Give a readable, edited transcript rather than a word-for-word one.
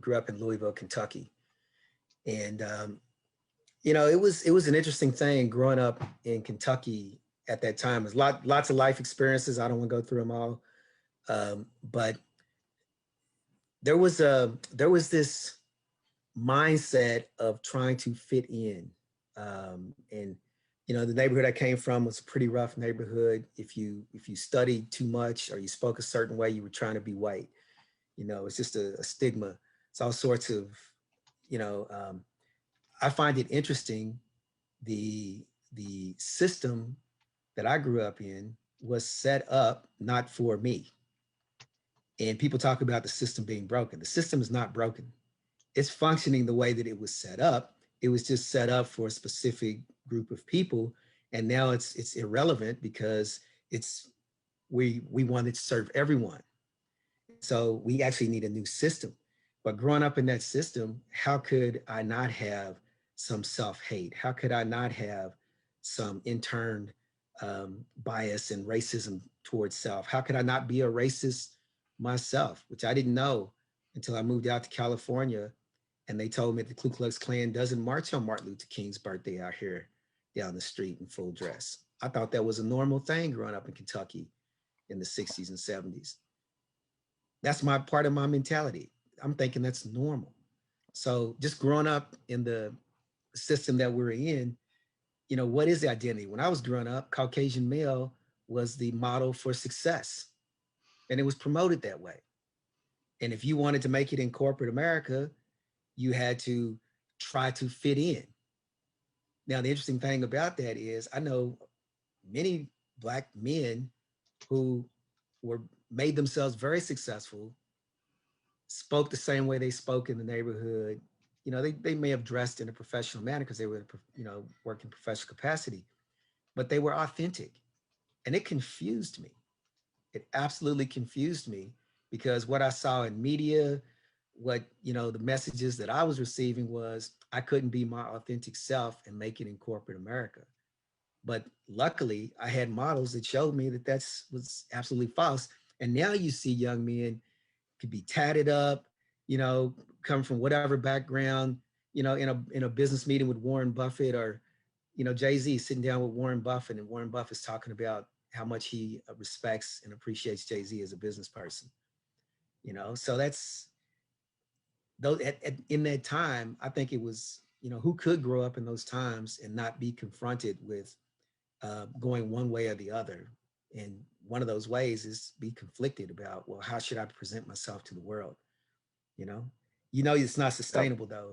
grew up in Louisville, Kentucky. And, you know, it was an interesting thing growing up in Kentucky at that time. There's lots of life experiences. I don't want to go through them all. But there was this mindset of trying to fit in. And you know, the neighborhood I came from was a pretty rough neighborhood. If you studied too much or you spoke a certain way, you were trying to be white. You know, it's just a stigma. It's all sorts of, you know, I find it interesting. The system that I grew up in was set up not for me. And people talk about the system being broken. The system is not broken. It's functioning the way that it was set up. It was just set up for a specific group of people, and now it's irrelevant because it's we wanted to serve everyone. So we actually need a new system. But growing up in that system, how could I not have some self-hate? How could I not have some interned bias and racism towards self? How could I not be a racist myself, which I didn't know until I moved out to California and they told me the Ku Klux Klan doesn't march on Martin Luther King's birthday out here down the street in full dress. I thought that was a normal thing growing up in Kentucky in the 60s and 70s. That's my part of my mentality. I'm thinking that's normal. So just growing up in the system that we're in, you know, what is the identity? When I was growing up, Caucasian male was the model for success, and it was promoted that way. And if you wanted to make it in corporate America, you had to try to fit in. Now, the interesting thing about that is I know many Black men who were made themselves very successful, spoke the same way they spoke in the neighborhood. You know, they may have dressed in a professional manner because they were, you know, working professional capacity, but they were authentic. And it confused me. It absolutely confused me because what I saw in media, what, you know, the messages that I was receiving was I couldn't be my authentic self and make it in corporate America. But luckily, I had models that showed me that that's was absolutely false. And now you see young men could be tatted up, you know, come from whatever background, you know, in a business meeting with Warren Buffett or, you know, Jay-Z sitting down with Warren Buffett and Warren Buffett's talking about how much he respects and appreciates Jay-Z as a business person, you know. So that's though in that time, I think it was, you know, who could grow up in those times and not be confronted with going one way or the other. And one of those ways is be conflicted about, well, how should I present myself to the world? You know, it's not Yep. sustainable though.